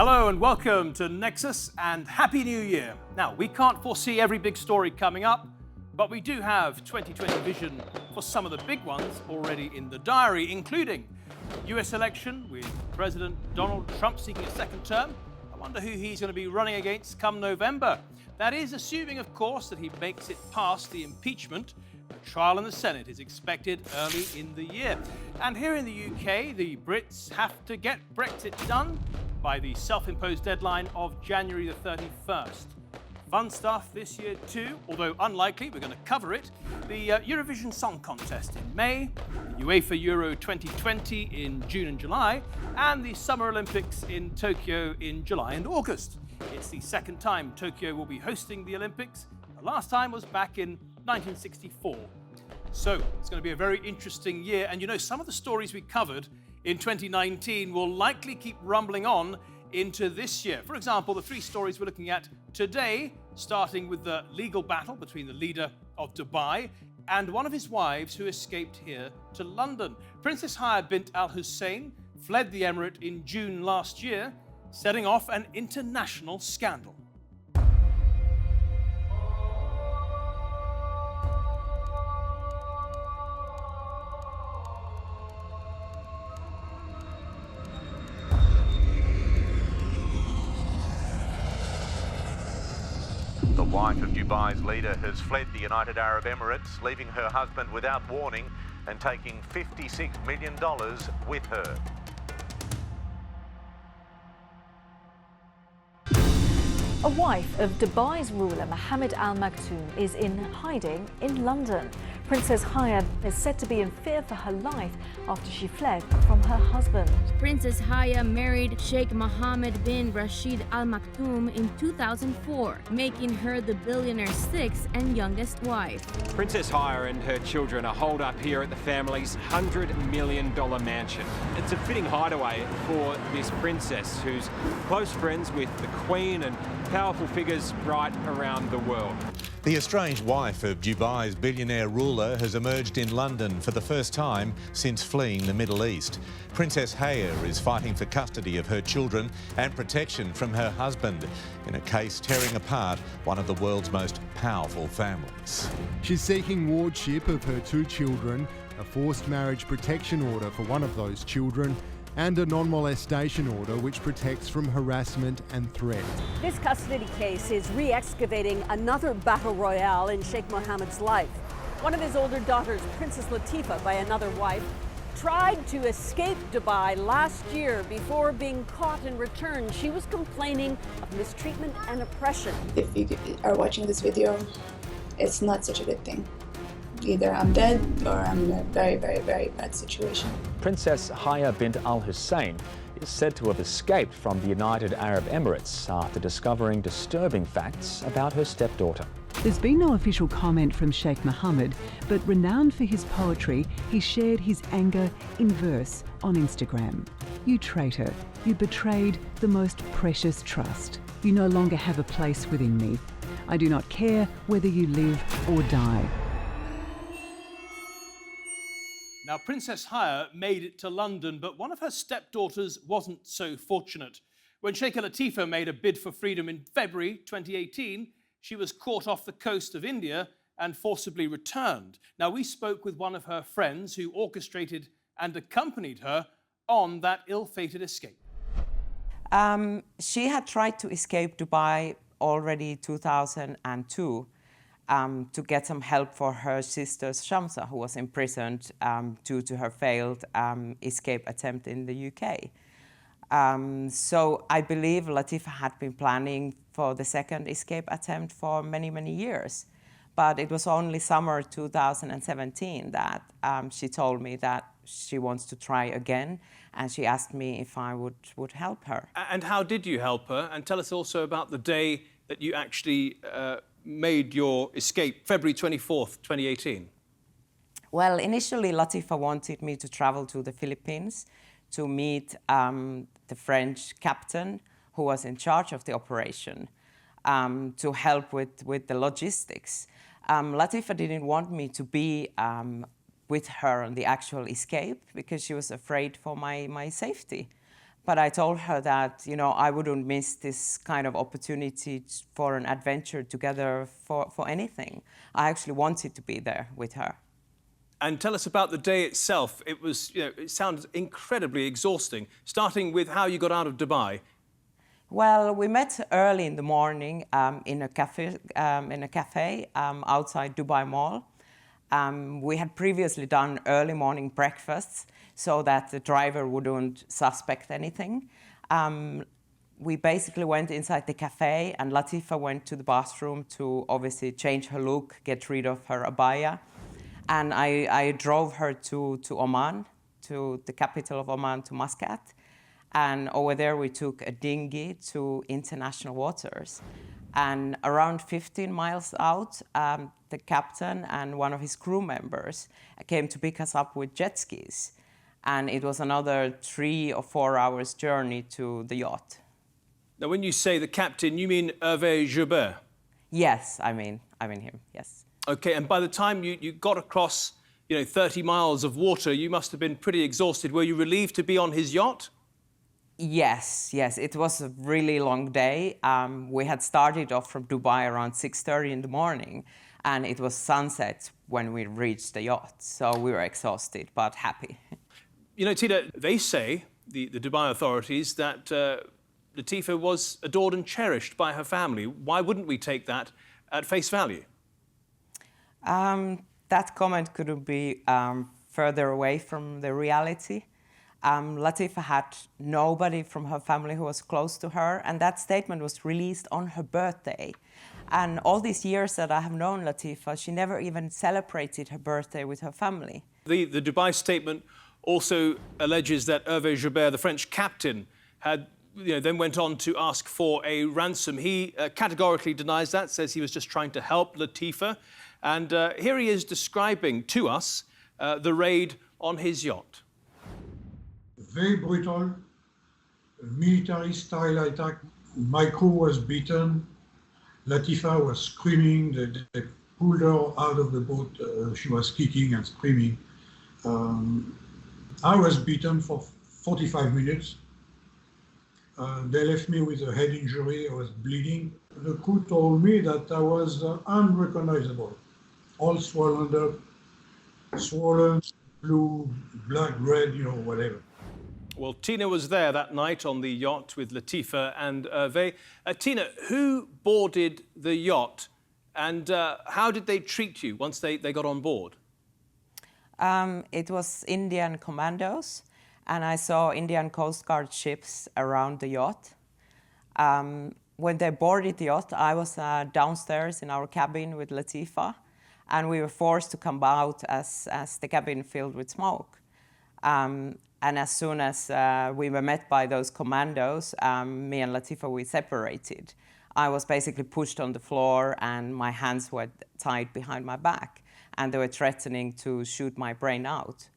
Hello and welcome to Nexus and Happy New Year. Now, we can't foresee every big story coming up, but we do have 2020 vision for some of the big ones already in the diary, including the US election with President Donald Trump seeking a second term. I wonder who he's going to be running against come November. That is assuming, of course, that he makes it past the impeachment. A trial in the Senate is expected early in the year. And here in the UK, the Brits have to get Brexit done by the self-imposed deadline of January the 31st. Fun stuff this year too, although unlikely, we're going to cover it. The Eurovision Song Contest in May, the UEFA Euro 2020 in June and July, and the Summer Olympics in Tokyo in July and August. It's the second time Tokyo will be hosting the Olympics. The last time was back in 1964. So it's going to be a very interesting year. And you know, some of the stories we covered in 2019 will likely keep rumbling on into this year. For example, the three stories we're looking at today, starting with the legal battle between the leader of Dubai and one of his wives who escaped here to London. Princess Haya bint Al Hussein fled the Emirate in June last year, setting off an international scandal. The wife of Dubai's leader has fled the United Arab Emirates, leaving her husband without warning and taking $56 million with her. A wife of Dubai's ruler Mohammed Al Maktoum is in hiding in London. Princess Haya is said to be in fear for her life after she fled from her husband. Princess Haya married Sheikh Mohammed bin Rashid Al Maktoum in 2004, making her the billionaire's sixth and youngest wife. Princess Haya and her children are holed up here at the family's $100 million mansion. It's a fitting hideaway for this princess who's close friends with the Queen and powerful figures right around the world. The estranged wife of Dubai's billionaire ruler has emerged in London for the first time since fleeing the Middle East. Princess Haya is fighting for custody of her children and protection from her husband in a case tearing apart one of the world's most powerful families. She's seeking wardship of her two children, a forced marriage protection order for one of those children, and a non-molestation order which protects from harassment and threat. This custody case is re-excavating another battle royale in Sheikh Mohammed's life. One of his older daughters, Princess Latifa, by another wife, tried to escape Dubai last year before being caught and returned. She was complaining of mistreatment and oppression. If you are watching this video, it's not such a good thing. Either I'm dead or I'm in a very, very, very bad situation. Princess Haya bint Al Hussein is said to have escaped from the United Arab Emirates after discovering disturbing facts about her stepdaughter. There's been no official comment from Sheikh Mohammed, but renowned for his poetry, he shared his anger in verse on Instagram. You traitor, you betrayed the most precious trust. You no longer have a place within me. I do not care whether you live or die. Now, Princess Haya made it to London, but one of her stepdaughters wasn't so fortunate. When Sheikh Latifah made a bid for freedom in February 2018, she was caught off the coast of India and forcibly returned. Now, we spoke with one of her friends who orchestrated and accompanied her on that ill-fated escape. She had tried to escape Dubai already 2002. To get some help for her sister Shamsa, who was imprisoned due to her failed escape attempt in the UK. So I believe Latifa had been planning for the second escape attempt for many, many years. But it was only summer 2017 that she told me that she wants to try again, and she asked me if I would help her. And how did you help her? And tell us also about the day that you actually made your escape, February 24th, 2018? Well, initially, Latifa wanted me to travel to the Philippines to meet the French captain who was in charge of the operation to help with the logistics. Latifa didn't want me to be with her on the actual escape because she was afraid for my safety. But I told her that, I wouldn't miss this kind of opportunity for an adventure together for anything. I actually wanted to be there with her. And tell us about the day itself. It was, it sounds incredibly exhausting, starting with how you got out of Dubai. Well, we met early in the morning in a cafe outside Dubai Mall. We had previously done early morning breakfasts so that the driver wouldn't suspect anything. We basically went inside the cafe, and Latifa went to the bathroom to obviously change her look, get rid of her abaya. And I drove her to Oman, to the capital of Oman, to Muscat. And over there we took a dinghy to international waters. And around 15 miles out, the captain and one of his crew members came to pick us up with jet skis. And it was another 3 or 4 hours journey to the yacht. Now, when you say the captain, you mean Hervé Joubert? Yes, I mean him, yes. OK, and by the time you got across, 30 miles of water, you must have been pretty exhausted. Were you relieved to be on his yacht? Yes, it was a really long day. We had started off from Dubai around 6:30 in the morning, and it was sunset when we reached the yacht. So we were exhausted, but happy. Tina, they say, the Dubai authorities, that Latifa was adored and cherished by her family. Why wouldn't we take that at face value? That comment couldn't be further away from the reality. Latifa had nobody from her family who was close to her, and that statement was released on her birthday. And all these years that I have known Latifa, she never even celebrated her birthday with her family. The Dubai statement also alleges that Hervé Joubert, the French captain, had then went on to ask for a ransom. He categorically denies that, says he was just trying to help Latifa. And here he is describing to us the raid on his yacht. Very brutal, military-style attack. My crew was beaten. Latifa was screaming. They pulled her out of the boat. She was kicking and screaming. I was beaten for 45 minutes. They left me with a head injury. I was bleeding. The crew told me that I was unrecognizable, all swollen up, swollen, blue, black, red, whatever. Well, Tina was there that night on the yacht with Latifa and Hervé. Tina, who boarded the yacht, and how did they treat you once they got on board? It was Indian commandos, and I saw Indian Coast Guard ships around the yacht. When they boarded the yacht, I was downstairs in our cabin with Latifa, and we were forced to come out as the cabin filled with smoke. And as soon as we were met by those commandos, me and Latifa, we separated. I was basically pushed on the floor and my hands were tied behind my back, and they were threatening to shoot my brain out.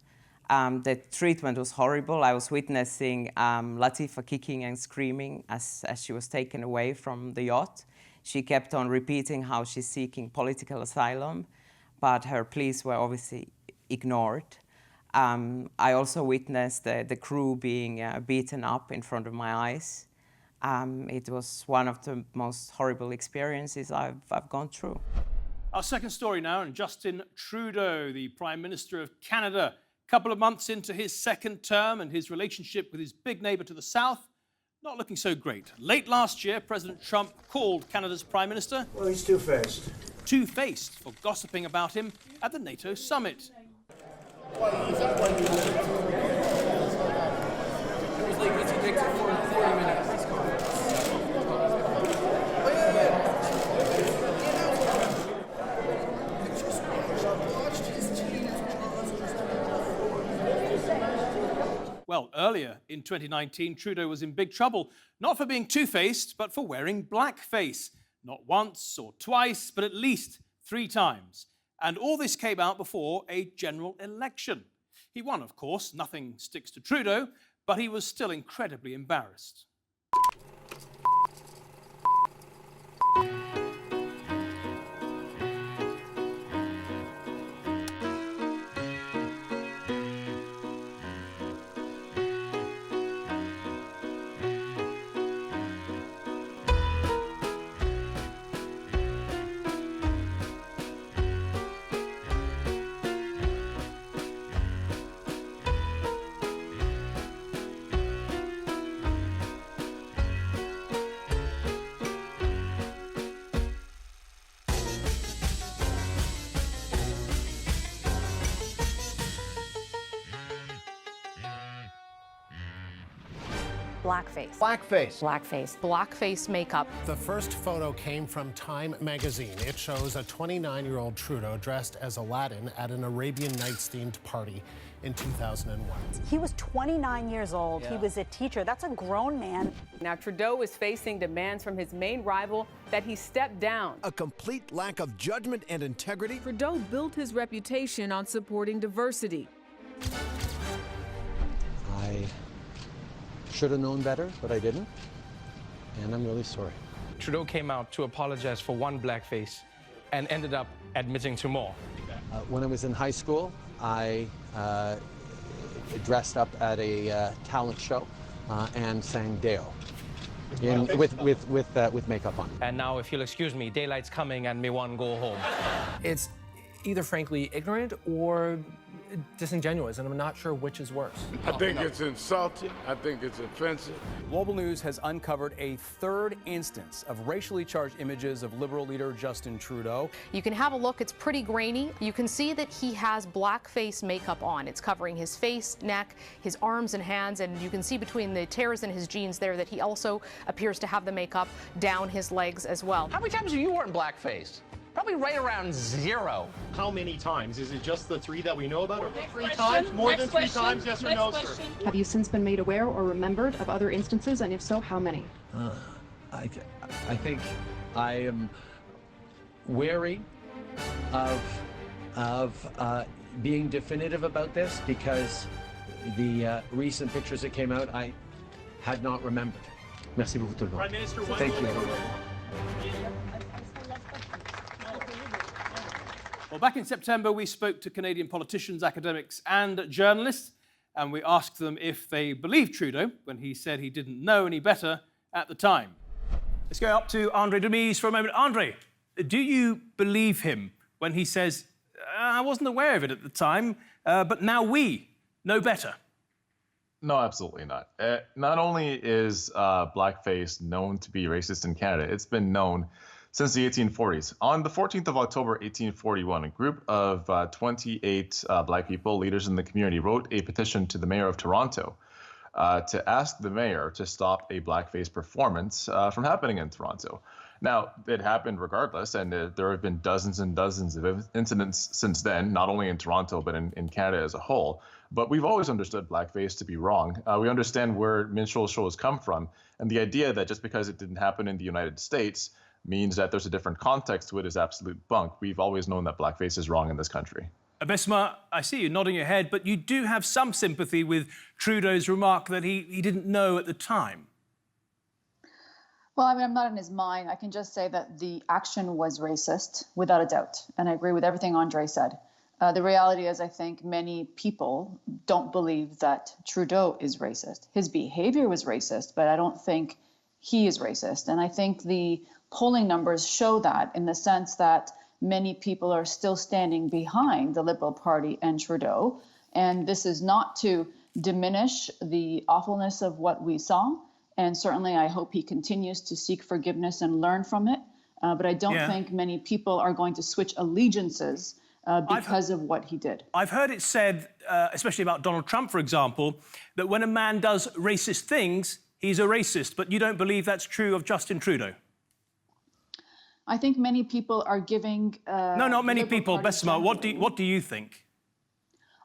The treatment was horrible. I was witnessing Latifa kicking and screaming as she was taken away from the yacht. She kept on repeating how she's seeking political asylum, but her pleas were obviously ignored. I also witnessed the crew being beaten up in front of my eyes. It was one of the most horrible experiences I've gone through. Our second story now, and Justin Trudeau, the Prime Minister of Canada, a couple of months into his second term, and his relationship with his big neighbour to the south, not looking so great. Late last year, President Trump called Canada's Prime Minister... Well, he's two-faced. Two-faced for gossiping about him at the NATO summit. Well, earlier in 2019, Trudeau was in big trouble, not for being two-faced, but for wearing blackface. Not once or twice, but at least 3 times. And all this came out before a general election. He won, of course, nothing sticks to Trudeau, but he was still incredibly embarrassed. blackface. Blackface. Blackface. Blackface makeup. The first photo came from Time magazine. It shows a 29-year-old Trudeau dressed as Aladdin at an Arabian Nights-themed party in 2001. He was 29 years old. He was a teacher. That's a grown man. Now, Trudeau is facing demands from his main rival that he step down. A complete lack of judgment and integrity. Trudeau built his reputation on supporting diversity. I should have known better, but I didn't, and I'm really sorry. Trudeau came out to apologize for one blackface and ended up admitting to more. When I was in high school, I dressed up at a talent show and sang Deo with makeup on. And now, if you'll excuse me, daylight's coming and me want to go home. It's either frankly ignorant or disingenuous, and I'm not sure which is worse. I think it's insulting. I think it's offensive. Global News has uncovered a third instance of racially charged images of Liberal leader Justin Trudeau. You can have a look. It's pretty grainy. You can see that he has blackface makeup on. It's covering his face, neck, his arms and hands, and you can see between the tears in his jeans there that he also appears to have the makeup down his legs as well. How many times have you worn blackface? Probably right around 0. How many times? Is it just the 3 that we know about? Or Next 3 question. times? More Next than 3 question. times? Yes or Next no, question. sir? Have you since been made aware or remembered of other instances, and if so, how many? I think I am wary of being definitive about this because the recent pictures that came out, I had not remembered. Merci beaucoup tout le monde. Prime Minister, Thank you. Well, back in September, we spoke to Canadian politicians, academics, and journalists, and we asked them if they believed Trudeau when he said he didn't know any better at the time. Let's go up to Andre Demise for a moment. Andre, do you believe him when he says, I wasn't aware of it at the time, but now we know better? No, absolutely not. Not only is blackface known to be racist in Canada, it's been known since the 1840s. On the 14th of October, 1841, a group of 28 black people, leaders in the community, wrote a petition to the mayor of Toronto to ask the mayor to stop a blackface performance from happening in Toronto. Now, it happened regardless, and there have been dozens and dozens of incidents since then, not only in Toronto, but in Canada as a whole. But we've always understood blackface to be wrong. We understand where minstrel shows come from, and the idea that just because it didn't happen in the United States means that there's a different context to it is absolute bunk. We've always known that blackface is wrong in this country. Besma, I see you nodding your head, but you do have some sympathy with Trudeau's remark that he didn't know at the time. Well, I mean, I'm not in his mind. I can just say that the action was racist, without a doubt. And I agree with everything Andre said. The reality is, I think many people don't believe that Trudeau is racist. His behavior was racist, but I don't think he is racist. And I think the polling numbers show that, in the sense that many people are still standing behind the Liberal Party and Trudeau. And this is not to diminish the awfulness of what we saw. And certainly I hope he continues to seek forgiveness and learn from it. But I don't think many people are going to switch allegiances because of what he did. I've heard it said, especially about Donald Trump, for example, that when a man does racist things, he's a racist. But you don't believe that's true of Justin Trudeau? I think many people are giving... no, not many people. Besma, what do you think?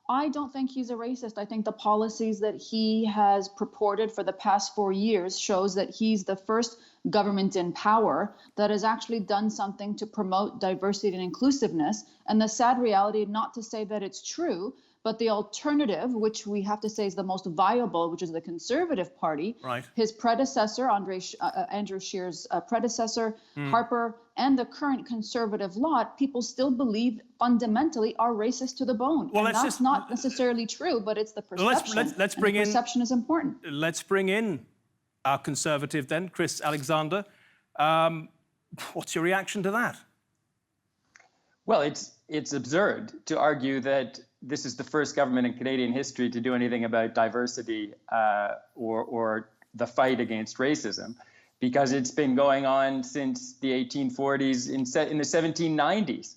I don't think he's a racist. I think the policies that he has purported for the past 4 years shows that he's the first government in power that has actually done something to promote diversity and inclusiveness. And the sad reality, not to say that it's true, but the alternative, which we have to say is the most viable, which is the Conservative Party, right. His predecessor, Andrew Scheer's predecessor, Harper, and the current Conservative lot, people still believe fundamentally are racist to the bone. Well, and that's not necessarily true, but it's the perception. Let's bring in, perception is important. Let's bring in our Conservative then, Chris Alexander. What's your reaction to that? Well, it's absurd to argue that this is the first government in Canadian history to do anything about diversity or the fight against racism, because it's been going on since the 1840s. In the 1790s,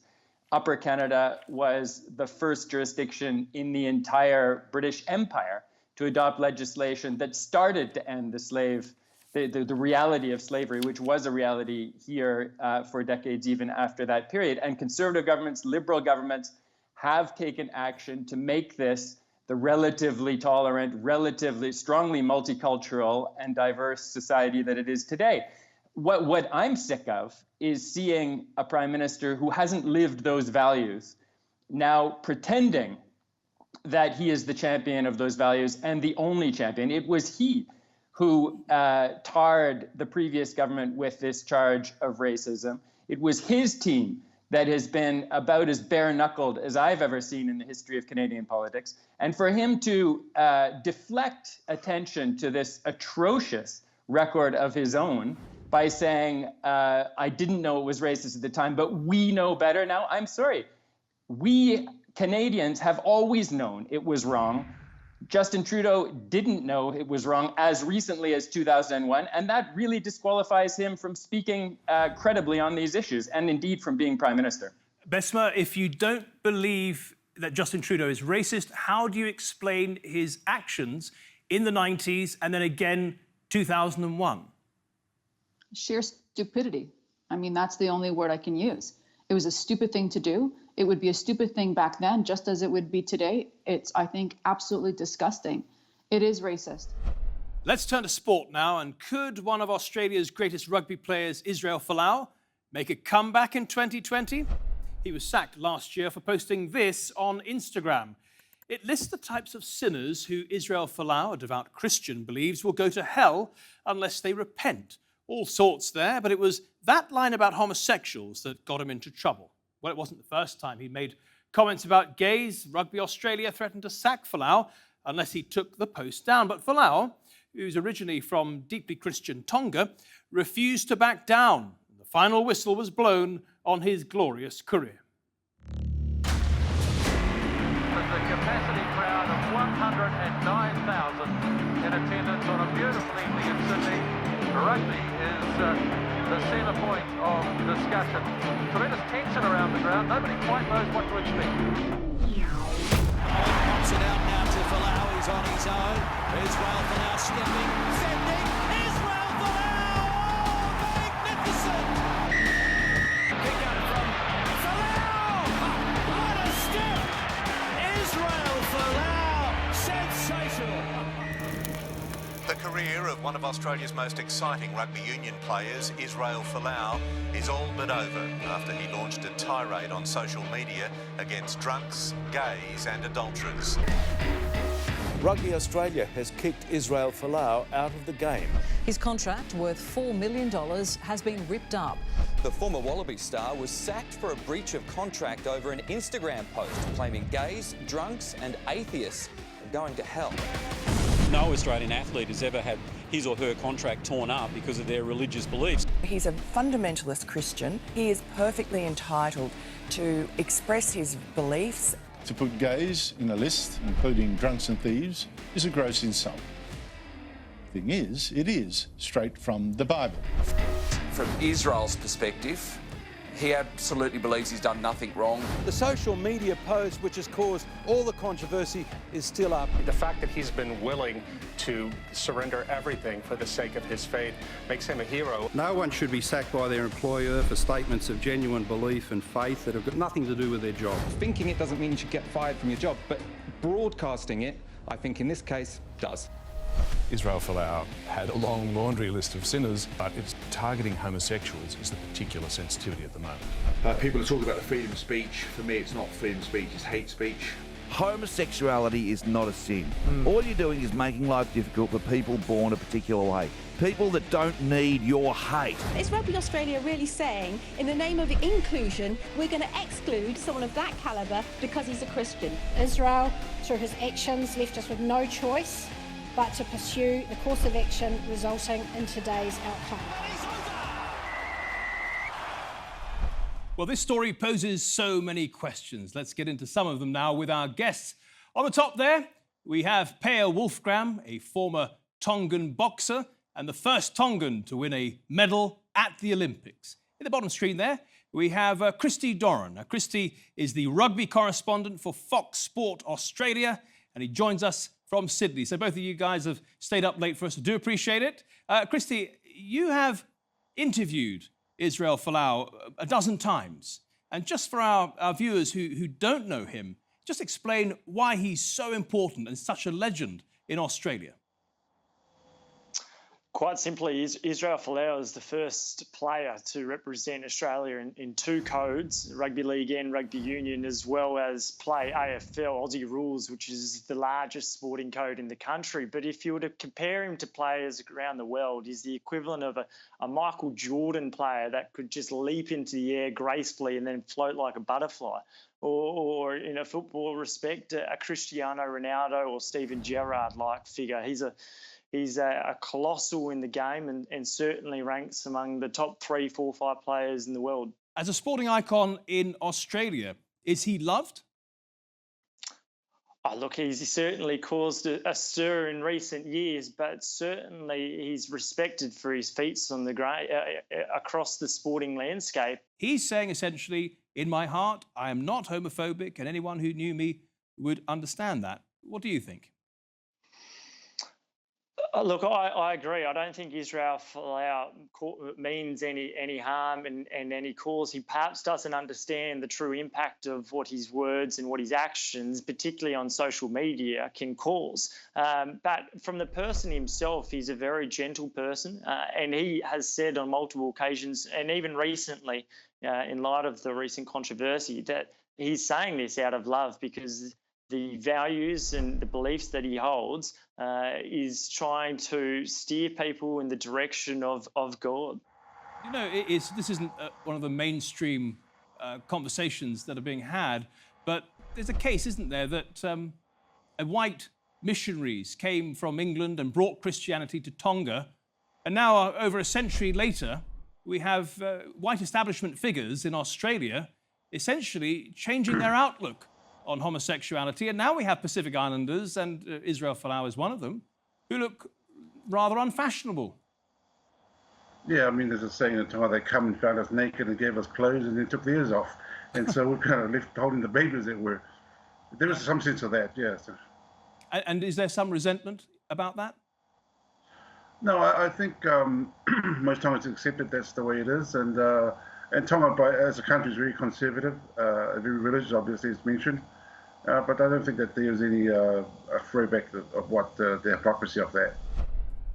Upper Canada was the first jurisdiction in the entire British Empire to adopt legislation that started to end the reality of slavery, which was a reality here for decades even after that period. And conservative governments, liberal governments have taken action to make this the relatively tolerant, relatively strongly multicultural and diverse society that it is today. What I'm sick of is seeing a prime minister who hasn't lived those values now pretending that he is the champion of those values and the only champion. It was he who tarred the previous government with this charge of racism. It was his team that has been about as bare-knuckled as I've ever seen in the history of Canadian politics. And for him to deflect attention to this atrocious record of his own by saying, I didn't know it was racist at the time, but we know better now. I'm sorry. We Canadians have always known it was wrong. Justin Trudeau didn't know it was wrong as recently as 2001, and that really disqualifies him from speaking credibly on these issues, and indeed from being Prime Minister. Besma, if you don't believe that Justin Trudeau is racist, how do you explain his actions in the 90s and then again 2001? Sheer stupidity. I mean, that's the only word I can use. It was a stupid thing to do. It would be a stupid thing back then, just as it would be today. It's, I think, absolutely disgusting. It is racist. Let's turn to sport now. And could one of Australia's greatest rugby players, Israel Folau, make a comeback in 2020? He was sacked last year for posting this on Instagram. It lists the types of sinners who Israel Folau, a devout Christian, believes will go to hell unless they repent. All sorts there, but it was that line about homosexuals that got him into trouble. Well, it wasn't the first time he made comments about gays. Rugby Australia threatened to sack Folau unless he took the post down. But Folau, who's originally from deeply Christian Tonga, refused to back down. The final whistle was blown on his glorious career. With the capacity crowd of 109,000 in attendance on a beautiful evening in Sydney, rugby is the centre point of discussion. Tremendous tension around the ground. Nobody quite knows what to expect. Pops it out now to Folau. He's on his own. Israel Folau stepping, sending. Israel Folau! Oh, magnificent! Pick up from Folau! What a step! Israel Folau! Sensational! The career of one of Australia's most exciting rugby union players, Israel Folau, is all but over after he launched a tirade on social media against drunks, gays and adulterers. Rugby Australia has kicked Israel Folau out of the game. His contract, worth $4 million, has been ripped up. The former Wallaby star was sacked for a breach of contract over an Instagram post claiming gays, drunks and atheists are going to hell. No Australian athlete has ever had his or her contract torn up because of their religious beliefs. He's a fundamentalist Christian. He is perfectly entitled to express his beliefs. To put gays in a list, including drunks and thieves, is a gross insult. The thing is, it is straight from the Bible. From Israel's perspective, he absolutely believes he's done nothing wrong. The social media post, which has caused all the controversy, is still up. The fact that he's been willing to surrender everything for the sake of his faith makes him a hero. No one should be sacked by their employer for statements of genuine belief and faith that have got nothing to do with their job. Thinking it doesn't mean you should get fired from your job, but broadcasting it, I think in this case, does. Israel Folau had a long laundry list of sinners, but it's targeting homosexuals is the particular sensitivity at the moment. People are talking about the freedom of speech. For me, it's not freedom of speech, it's hate speech. Homosexuality is not a sin. All you're doing is making life difficult for people born a particular way. People that don't need your hate. Is Rugby Australia really saying, in the name of inclusion, we're going to exclude someone of that calibre because he's a Christian? Israel, through his actions, left us with no choice but to pursue the course of action resulting in today's outcome. Well, this story poses so many questions. Let's get into some of them now with our guests. On the top there, we have Pea Wolfgram, a former Tongan boxer and the first Tongan to win a medal at the Olympics. In the bottom screen there, we have Christy Doran. Now, Christy is the rugby correspondent for Fox Sport Australia, and he joins us from Sydney. So both of you guys have stayed up late for us. I do appreciate it. Christy, you have interviewed Israel Folau a dozen times. And just for our viewers who don't know him, just explain why he's so important and such a legend in Australia. Quite simply, Israel Folau is the first player to represent Australia in two codes, rugby league and rugby union, as well as play AFL, Aussie rules, which is the largest sporting code in the country. But if you were to compare him to players around the world, he's the equivalent of a Michael Jordan player that could just leap into the air gracefully and then float like a butterfly. Or in a football respect, a Cristiano Ronaldo or Steven Gerrard-like figure. He's a colossal in the game and certainly ranks among the top 3, 4, 5 players in the world. As a sporting icon in Australia, is he loved? Oh, look, he's certainly caused a stir in recent years, but certainly he's respected for his feats on the across the sporting landscape. He's saying essentially, in my heart, I am not homophobic, and anyone who knew me would understand that. What do you think? Look, I agree. I don't think Israel Folau means any harm and any cause. He perhaps doesn't understand the true impact of what his words and what his actions, particularly on social media, can cause. But from the person himself, he's a very gentle person, and he has said on multiple occasions, and even recently, in light of the recent controversy, that he's saying this out of love because the values and the beliefs that he holds is trying to steer people in the direction of God. You know, this isn't one of the mainstream conversations that are being had, but there's a case, isn't there, that white missionaries came from England and brought Christianity to Tonga, and now, over a century later, we have white establishment figures in Australia essentially changing their outlook on homosexuality, and now we have Pacific Islanders, and Israel Folau is one of them, who look rather unfashionable. Yeah, I mean, there's a saying in Thai, they come and found us naked and gave us clothes and then took the ears off. And so we're kind of left holding the baby, as it were. There is some sense of that, yes. And is there some resentment about that? No, I think most Tongans accept that that's the way it is. And Tonga, as a country, is very conservative, very religious, obviously, as mentioned. But I don't think that there's any throwback of what the hypocrisy of that.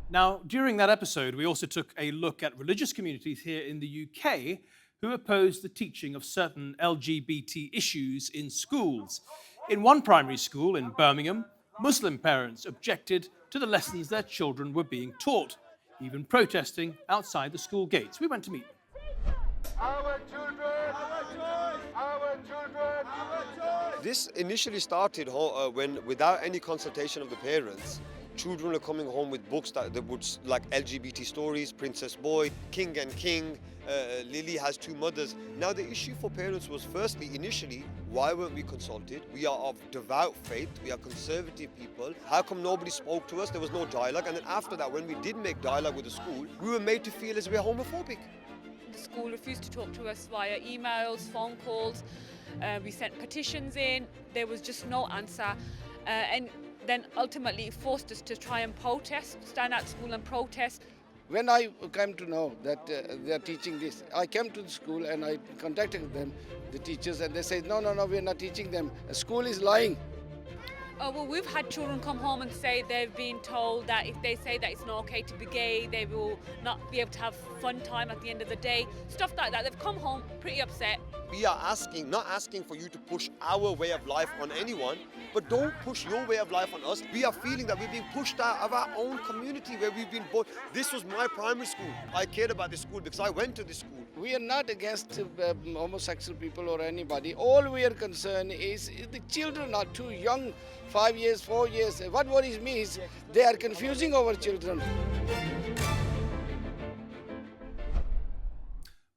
Now, during that episode, we also took a look at religious communities here in the UK who opposed the teaching of certain LGBT issues in schools. In one primary school in Birmingham, Muslim parents objected to the lessons their children were being taught, even protesting outside the school gates. We went to meet them. Our children, our choice, our children, our choice. This initially started when, without any consultation of the parents, children are coming home with books that would, like LGBT stories, Princess Boy, King and King, Lily has two mothers. Now the issue for parents was firstly, initially, why weren't we consulted? We are of devout faith, we are conservative people. How come nobody spoke to us? There was no dialogue. And then after that, when we did make dialogue with the school, we were made to feel as we're homophobic. The school refused to talk to us via emails, phone calls. We sent petitions in. There was just no answer. And then ultimately it forced us to try and protest, stand at school and protest. When I came to know that they are teaching this, I came to the school and I contacted them, the teachers, and they said, no, we are not teaching them. The school is lying. Well, we've had children come home and say they've been told that if they say that it's not okay to be gay, they will not be able to have fun time at the end of the day. Stuff like that. They've come home pretty upset. We are not asking for you to push our way of life on anyone, but don't push your way of life on us. We are feeling that we're being pushed out of our own community where we've been born. This was my primary school. I cared about this school because I went to this school. We are not against homosexual people or anybody. All we are concerned is the children are too young, 5 years, 4 years. What worries me is they are confusing our children.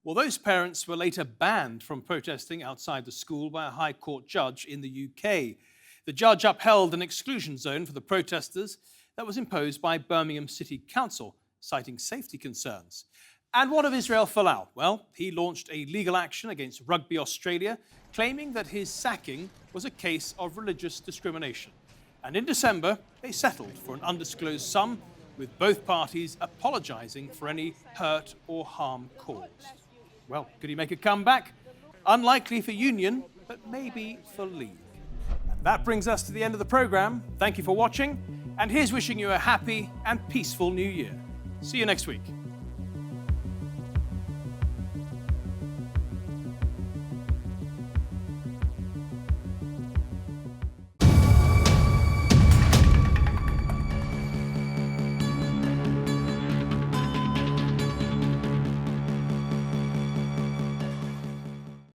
Well, those parents were later banned from protesting outside the school by a High Court judge in the UK. The judge upheld an exclusion zone for the protesters that was imposed by Birmingham City Council, citing safety concerns. And what of Israel Folau? Well, he launched a legal action against Rugby Australia, claiming that his sacking was a case of religious discrimination. And in December, they settled for an undisclosed sum, with both parties apologising for any hurt or harm caused. Well, could he make a comeback? Unlikely for Union, but maybe for League. And that brings us to the end of the programme. Thank you for watching, and here's wishing you a happy and peaceful New Year. See you next week.